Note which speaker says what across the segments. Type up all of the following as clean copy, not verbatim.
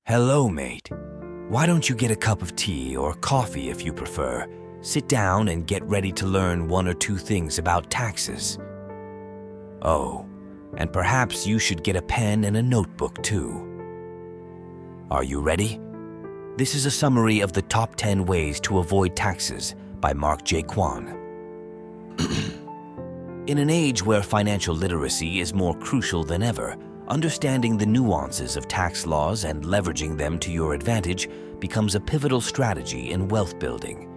Speaker 1: Hello, mate. Why don't you get a cup of tea or coffee if you prefer? Sit down and get ready to learn one or two things about taxes. Oh, and perhaps you should get a pen and a notebook too. Are you ready? This is a summary of the top 10 ways to avoid taxes by Mark J. Kwan. In an age where financial literacy is more crucial than ever, understanding the nuances of tax laws and leveraging them to your advantage becomes a pivotal strategy in wealth building.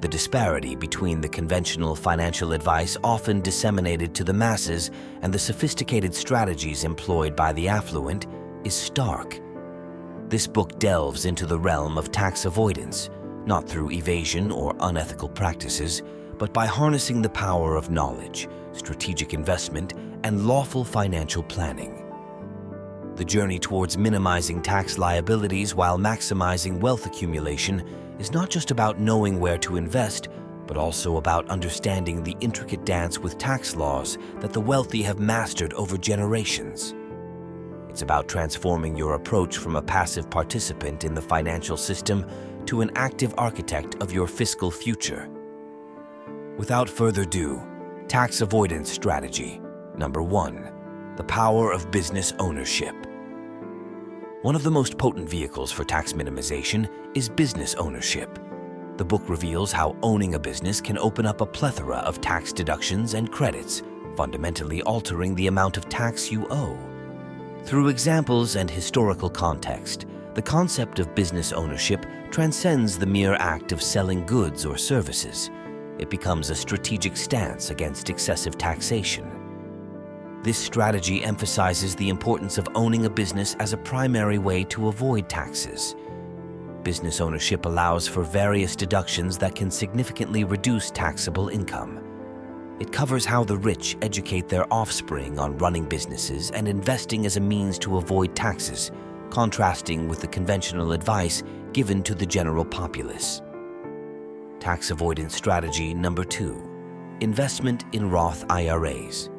Speaker 1: The disparity between the conventional financial advice often disseminated to the masses and the sophisticated strategies employed by the affluent is stark. This book delves into the realm of tax avoidance, not through evasion or unethical practices, but by harnessing the power of knowledge, strategic investment, and lawful financial planning. The journey towards minimizing tax liabilities while maximizing wealth accumulation is not just about knowing where to invest, but also about understanding the intricate dance with tax laws that the wealthy have mastered over generations. It's about transforming your approach from a passive participant in the financial system to an active architect of your fiscal future. Without further ado, tax avoidance strategy. Number 1, the power of business ownership. One of the most potent vehicles for tax minimization is business ownership. The book reveals how owning a business can open up a plethora of tax deductions and credits, fundamentally altering the amount of tax you owe. Through examples and historical context, the concept of business ownership transcends the mere act of selling goods or services. It becomes a strategic stance against excessive taxation. This strategy emphasizes the importance of owning a business as a primary way to avoid taxes. Business ownership allows for various deductions that can significantly reduce taxable income. It covers how the rich educate their offspring on running businesses and investing as a means to avoid taxes, contrasting with the conventional advice given to the general populace. Tax avoidance strategy number 2, investment in Roth IRAs.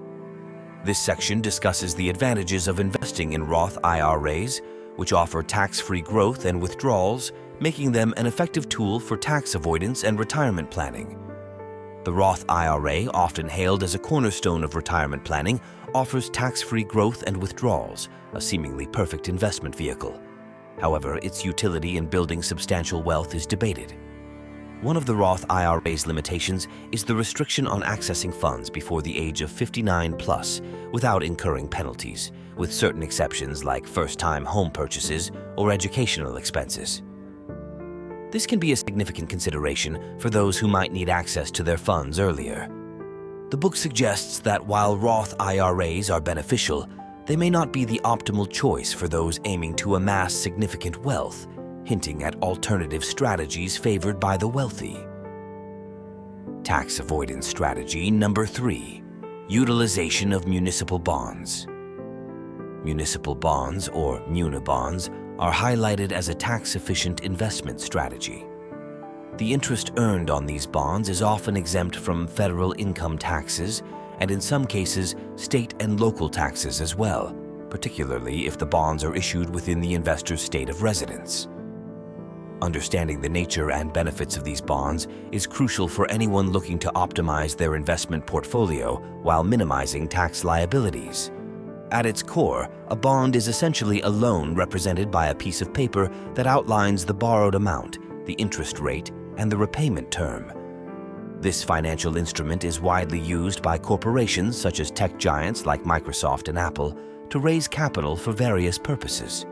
Speaker 1: This section discusses the advantages of investing in Roth IRAs, which offer tax-free growth and withdrawals, making them an effective tool for tax avoidance and retirement planning. The Roth IRA, often hailed as a cornerstone of retirement planning, offers tax-free growth and withdrawals, a seemingly perfect investment vehicle. However, its utility in building substantial wealth is debated. One of the Roth IRA's limitations is the restriction on accessing funds before the age of 59 plus without incurring penalties, with certain exceptions like first-time home purchases or educational expenses. This can be a significant consideration for those who might need access to their funds earlier. The book suggests that while Roth IRAs are beneficial, they may not be the optimal choice for those aiming to amass significant wealth, hinting at alternative strategies favored by the wealthy. Tax avoidance strategy number 3, utilization of municipal bonds. Municipal bonds, or muni-bonds, are highlighted as a tax-efficient investment strategy. The interest earned on these bonds is often exempt from federal income taxes and in some cases state and local taxes as well, particularly if the bonds are issued within the investor's state of residence. Understanding the nature and benefits of these bonds is crucial for anyone looking to optimize their investment portfolio while minimizing tax liabilities. At its core, a bond is essentially a loan represented by a piece of paper that outlines the borrowed amount, the interest rate, and the repayment term. This financial instrument is widely used by corporations such as tech giants like Microsoft and Apple to raise capital for various purposes.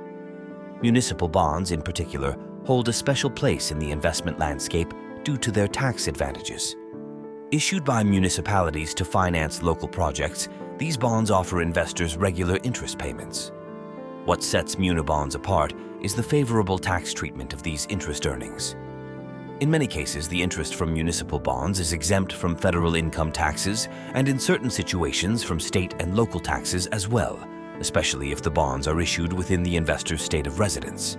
Speaker 1: Municipal bonds, in particular, hold a special place in the investment landscape due to their tax advantages. Issued by municipalities to finance local projects, these bonds offer investors regular interest payments. What sets muni-bonds apart is the favorable tax treatment of these interest earnings. In many cases, the interest from municipal bonds is exempt from federal income taxes and in certain situations from state and local taxes as well, especially if the bonds are issued within the investor's state of residence.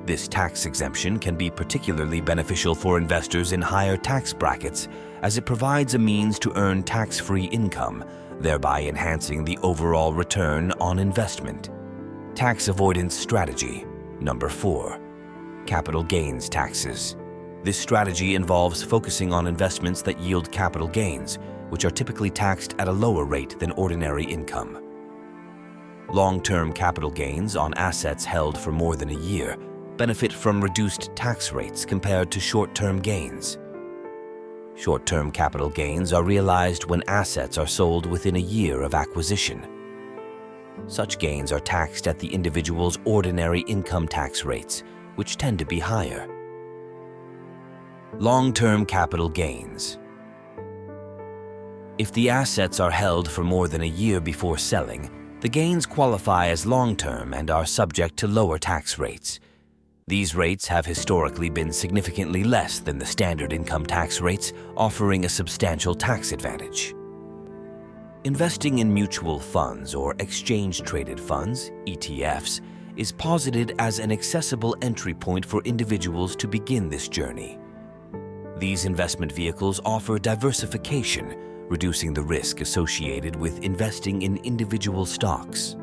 Speaker 1: This tax exemption can be particularly beneficial for investors in higher tax brackets as it provides a means to earn tax-free income, thereby enhancing the overall return on investment. Tax avoidance strategy Number 4. Capital gains taxes. This strategy involves focusing on investments that yield capital gains, which are typically taxed at a lower rate than ordinary income. Long-term capital gains on assets held for more than a year benefit from reduced tax rates compared to short-term gains. Short-term capital gains are realized when assets are sold within a year of acquisition. Such gains are taxed at the individual's ordinary income tax rates, which tend to be higher. Long-term capital gains. If the assets are held for more than a year before selling, the gains qualify as long-term and are subject to lower tax rates. These rates have historically been significantly less than the standard income tax rates, offering a substantial tax advantage. Investing in mutual funds or exchange-traded funds, ETFs, is posited as an accessible entry point for individuals to begin this journey. These investment vehicles offer diversification, reducing the risk associated with investing in individual stocks.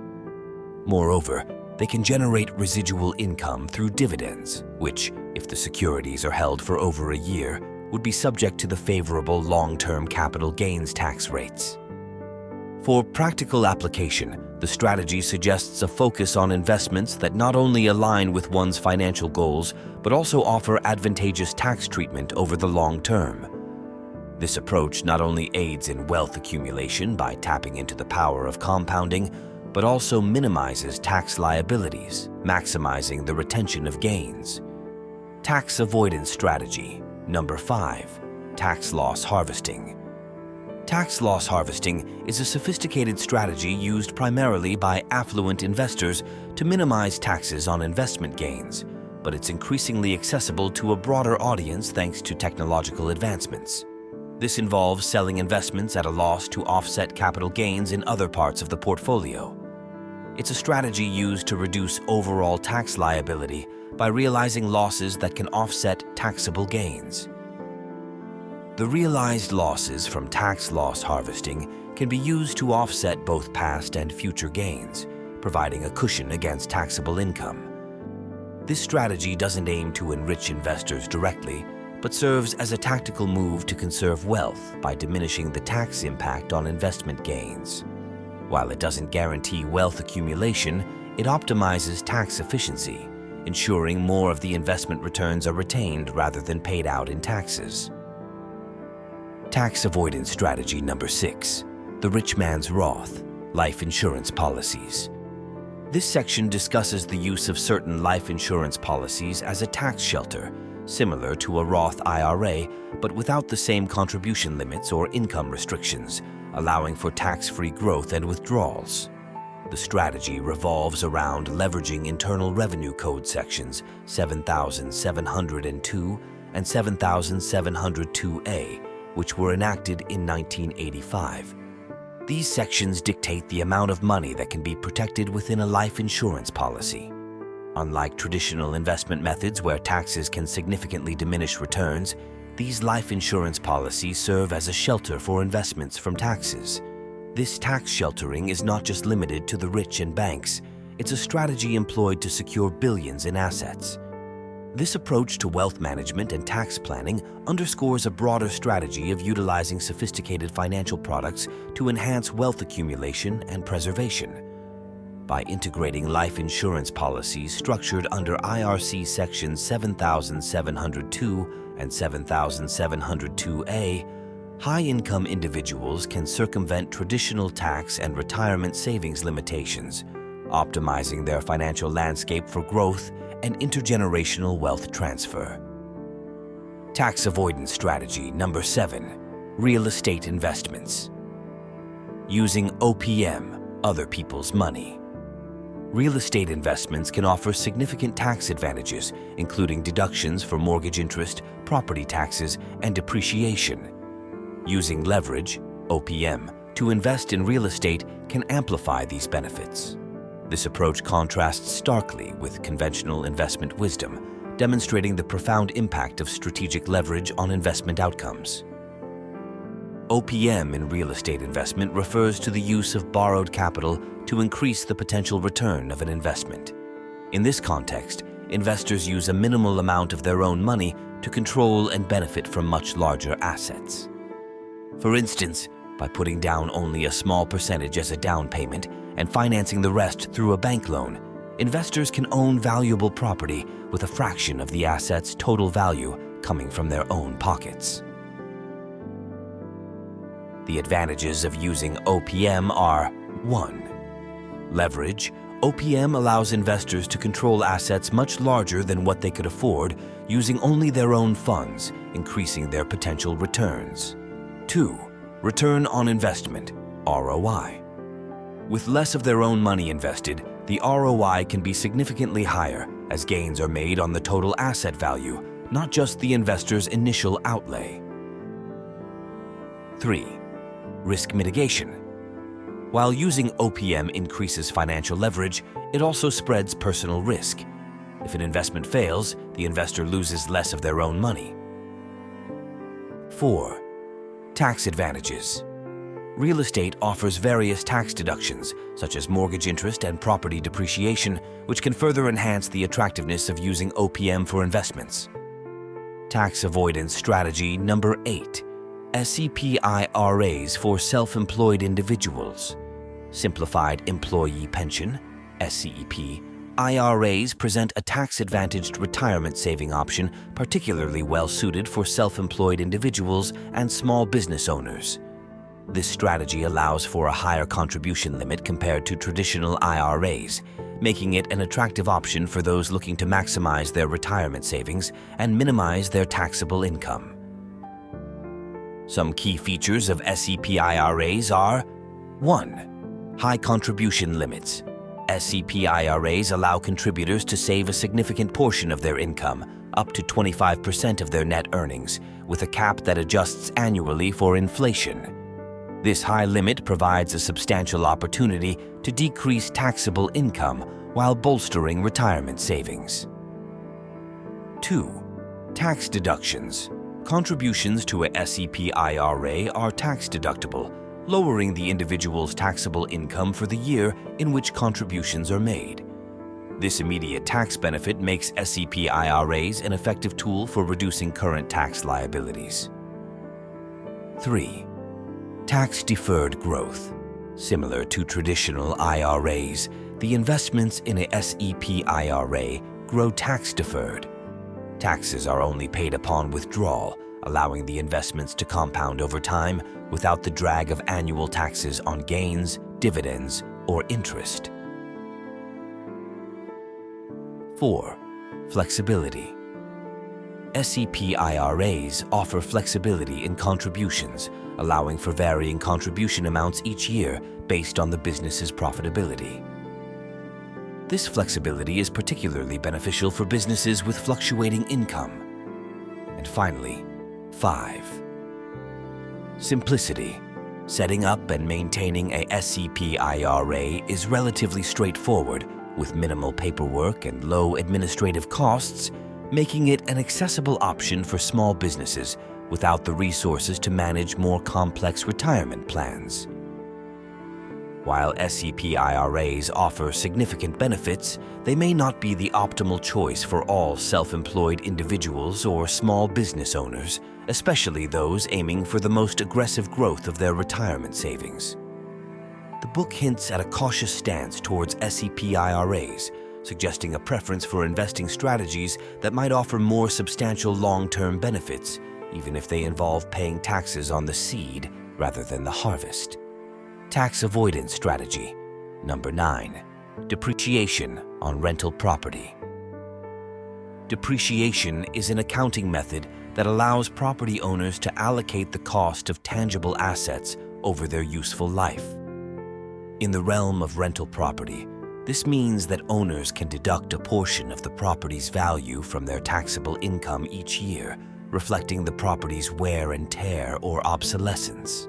Speaker 1: Moreover, they can generate residual income through dividends, which, if the securities are held for over a year, would be subject to the favorable long-term capital gains tax rates. For practical application, the strategy suggests a focus on investments that not only align with one's financial goals, but also offer advantageous tax treatment over the long term. This approach not only aids in wealth accumulation by tapping into the power of compounding, but also minimizes tax liabilities, maximizing the retention of gains. Tax avoidance strategy. Number 5. Tax loss harvesting. Tax loss harvesting is a sophisticated strategy used primarily by affluent investors to minimize taxes on investment gains, but it's increasingly accessible to a broader audience thanks to technological advancements. This involves selling investments at a loss to offset capital gains in other parts of the portfolio. It's a strategy used to reduce overall tax liability by realizing losses that can offset taxable gains. The realized losses from tax loss harvesting can be used to offset both past and future gains, providing a cushion against taxable income. This strategy doesn't aim to enrich investors directly, but serves as a tactical move to conserve wealth by diminishing the tax impact on investment gains. While it doesn't guarantee wealth accumulation, it optimizes tax efficiency, ensuring more of the investment returns are retained rather than paid out in taxes. Tax avoidance strategy number 6, the rich man's Roth, life insurance policies. This section discusses the use of certain life insurance policies as a tax shelter, similar to a Roth IRA, but without the same contribution limits or income restrictions, allowing for tax-free growth and withdrawals. The strategy revolves around leveraging Internal Revenue Code sections 7702 and 7702A, which were enacted in 1985. These sections dictate the amount of money that can be protected within a life insurance policy. Unlike traditional investment methods where taxes can significantly diminish returns, these life insurance policies serve as a shelter for investments from taxes. This tax sheltering is not just limited to the rich and banks, it's a strategy employed to secure billions in assets. This approach to wealth management and tax planning underscores a broader strategy of utilizing sophisticated financial products to enhance wealth accumulation and preservation. By integrating life insurance policies structured under IRC Sections 7702 and 7702A, high-income individuals can circumvent traditional tax and retirement savings limitations, optimizing their financial landscape for growth and intergenerational wealth transfer. Tax avoidance strategy number 7, real estate investments. Using OPM, other people's money. Real estate investments can offer significant tax advantages, including deductions for mortgage interest, property taxes, and depreciation. Using leverage, OPM, to invest in real estate can amplify these benefits. This approach contrasts starkly with conventional investment wisdom, demonstrating the profound impact of strategic leverage on investment outcomes. OPM in real estate investment refers to the use of borrowed capital to increase the potential return of an investment. In this context, investors use a minimal amount of their own money to control and benefit from much larger assets. For instance, by putting down only a small percentage as a down payment and financing the rest through a bank loan, investors can own valuable property with a fraction of the asset's total value coming from their own pockets. The advantages of using OPM are: 1. Leverage. OPM allows investors to control assets much larger than what they could afford using only their own funds, increasing their potential returns. 2. Return on investment, ROI. With less of their own money invested, the ROI can be significantly higher as gains are made on the total asset value, not just the investor's initial outlay. 3. Risk mitigation. While using OPM increases financial leverage, it also spreads personal risk. If an investment fails, the investor loses less of their own money. 4. Tax advantages. Real estate offers various tax deductions, such as mortgage interest and property depreciation, which can further enhance the attractiveness of using OPM for investments. Tax avoidance strategy number 8. SEP IRAs for self-employed individuals. Simplified Employee Pension, SEP. IRAs present a tax-advantaged retirement saving option particularly well-suited for self-employed individuals and small business owners. This strategy allows for a higher contribution limit compared to traditional IRAs, making it an attractive option for those looking to maximize their retirement savings and minimize their taxable income. Some key features of SEP IRAs are: 1. High contribution limits. SEP IRAs allow contributors to save a significant portion of their income, up to 25% of their net earnings, with a cap that adjusts annually for inflation. This high limit provides a substantial opportunity to decrease taxable income while bolstering retirement savings. 2. Tax deductions. Contributions to a SEP IRA are tax deductible, lowering the individual's taxable income for the year in which contributions are made. This immediate tax benefit makes SEP IRAs an effective tool for reducing current tax liabilities. 3. Tax-deferred growth. Similar to traditional IRAs, the investments in a SEP IRA grow tax-deferred. Taxes are only paid upon withdrawal, allowing the investments to compound over time without the drag of annual taxes on gains, dividends, or interest. 4. Flexibility. SEP IRAs offer flexibility in contributions, allowing for varying contribution amounts each year based on the business's profitability. This flexibility is particularly beneficial for businesses with fluctuating income. And finally, 5. Simplicity. Setting up and maintaining a SEP IRA is relatively straightforward, with minimal paperwork and low administrative costs, making it an accessible option for small businesses without the resources to manage more complex retirement plans. While SEP IRAs offer significant benefits, they may not be the optimal choice for all self-employed individuals or small business owners, especially those aiming for the most aggressive growth of their retirement savings. The book hints at a cautious stance towards SEP IRAs, suggesting a preference for investing strategies that might offer more substantial long-term benefits, even if they involve paying taxes on the seed rather than the harvest. Tax avoidance strategy. Number 9. Depreciation on rental property. Depreciation is an accounting method that allows property owners to allocate the cost of tangible assets over their useful life. In the realm of rental property, this means that owners can deduct a portion of the property's value from their taxable income each year, reflecting the property's wear and tear or obsolescence.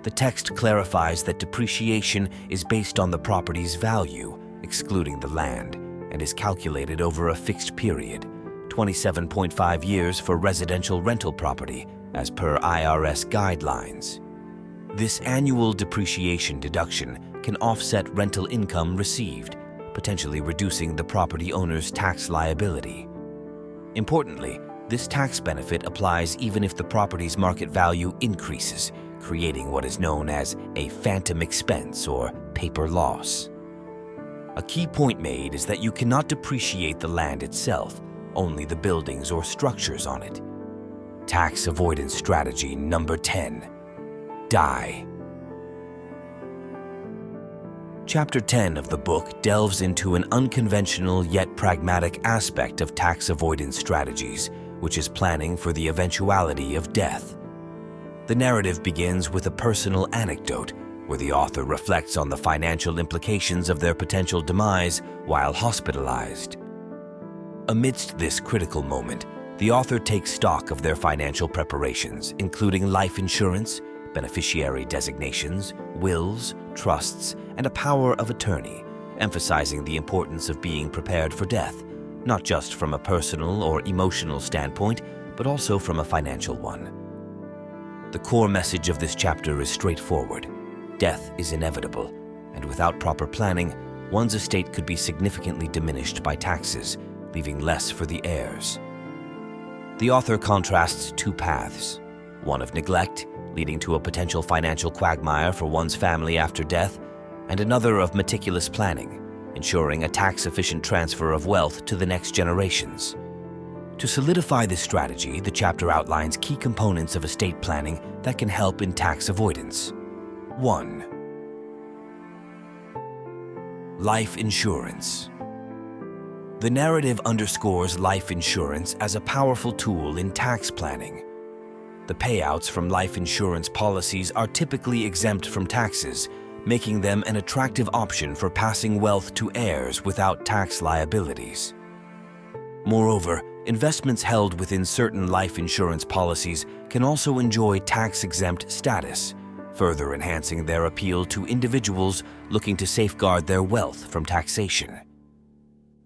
Speaker 1: The text clarifies that depreciation is based on the property's value, excluding the land, and is calculated over a fixed period, 27.5 years for residential rental property, as per IRS guidelines. This annual depreciation deduction can offset rental income received, potentially reducing the property owner's tax liability. Importantly, this tax benefit applies even if the property's market value increases, creating what is known as a phantom expense or paper loss. A key point made is that you cannot depreciate the land itself, only the buildings or structures on it. Tax avoidance strategy number 10. Die. Chapter 10 of the book delves into an unconventional yet pragmatic aspect of tax avoidance strategies, which is planning for the eventuality of death. The narrative begins with a personal anecdote where the author reflects on the financial implications of their potential demise while hospitalized. Amidst this critical moment, the author takes stock of their financial preparations, including life insurance, beneficiary designations, wills, trusts, and a power of attorney, emphasizing the importance of being prepared for death, not just from a personal or emotional standpoint, but also from a financial one. The core message of this chapter is straightforward. Death is inevitable, and without proper planning, one's estate could be significantly diminished by taxes, leaving less for the heirs. The author contrasts two paths, one of neglect, leading to a potential financial quagmire for one's family after death, and another of meticulous planning, ensuring a tax-efficient transfer of wealth to the next generations. To solidify this strategy, the chapter outlines key components of estate planning that can help in tax avoidance. 1. Life insurance. The narrative underscores life insurance as a powerful tool in tax planning. The payouts from life insurance policies are typically exempt from taxes, making them an attractive option for passing wealth to heirs without tax liabilities. Moreover, investments held within certain life insurance policies can also enjoy tax-exempt status, further enhancing their appeal to individuals looking to safeguard their wealth from taxation.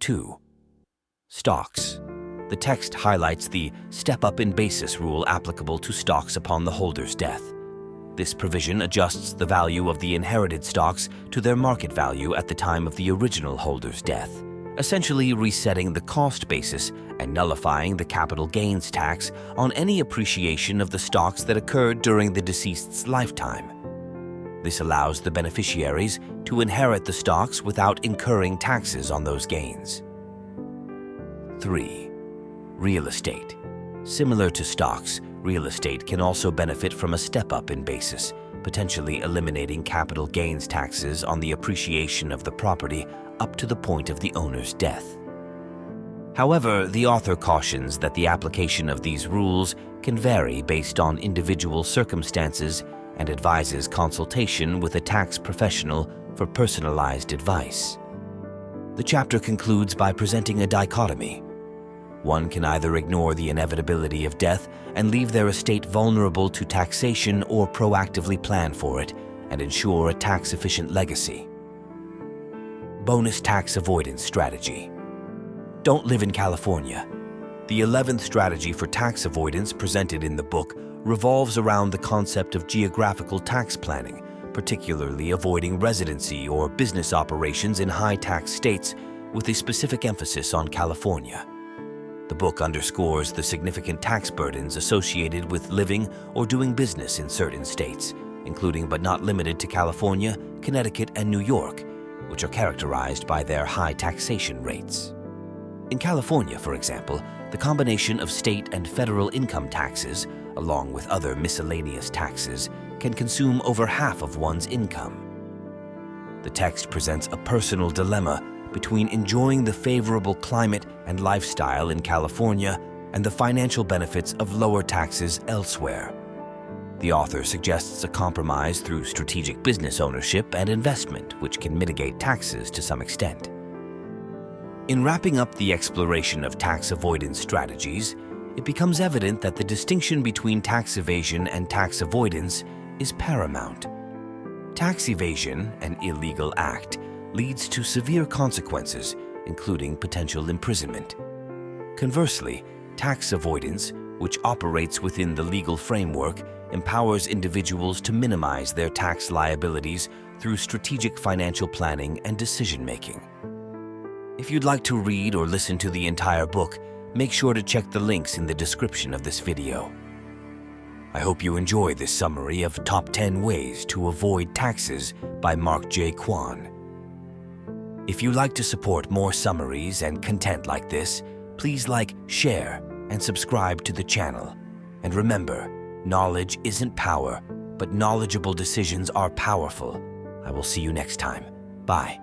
Speaker 1: 2. Stocks. The text highlights the step-up in basis rule applicable to stocks upon the holder's death. This provision adjusts the value of the inherited stocks to their market value at the time of the original holder's death, essentially resetting the cost basis and nullifying the capital gains tax on any appreciation of the stocks that occurred during the deceased's lifetime. This allows the beneficiaries to inherit the stocks without incurring taxes on those gains. 3. Real estate. Similar to stocks, real estate can also benefit from a step-up in basis, potentially eliminating capital gains taxes on the appreciation of the property up to the point of the owner's death. However, the author cautions that the application of these rules can vary based on individual circumstances and advises consultation with a tax professional for personalized advice. The chapter concludes by presenting a dichotomy. One can either ignore the inevitability of death and leave their estate vulnerable to taxation or proactively plan for it and ensure a tax-efficient legacy. Bonus tax avoidance strategy. Don't live in California. The 11th strategy for tax avoidance presented in the book revolves around the concept of geographical tax planning, particularly avoiding residency or business operations in high-tax states with a specific emphasis on California. The book underscores the significant tax burdens associated with living or doing business in certain states, including but not limited to California, Connecticut, and New York, which are characterized by their high taxation rates. In California, for example, the combination of state and federal income taxes, along with other miscellaneous taxes, can consume over half of one's income. The text presents a personal dilemma between enjoying the favorable climate and lifestyle in California and the financial benefits of lower taxes elsewhere. The author suggests a compromise through strategic business ownership and investment, which can mitigate taxes to some extent. In wrapping up the exploration of tax avoidance strategies, it becomes evident that the distinction between tax evasion and tax avoidance is paramount. Tax evasion, an illegal act, leads to severe consequences, including potential imprisonment. Conversely, tax avoidance, which operates within the legal framework, empowers individuals to minimize their tax liabilities through strategic financial planning and decision-making. If you'd like to read or listen to the entire book, make sure to check the links in the description of this video. I hope you enjoy this summary of Top 10 Ways to Avoid Taxes by Mark J. Kwan. If you'd like to support more summaries and content like this, please like, share, and subscribe to the channel. And remember, knowledge isn't power, but knowledgeable decisions are powerful. I will see you next time. Bye.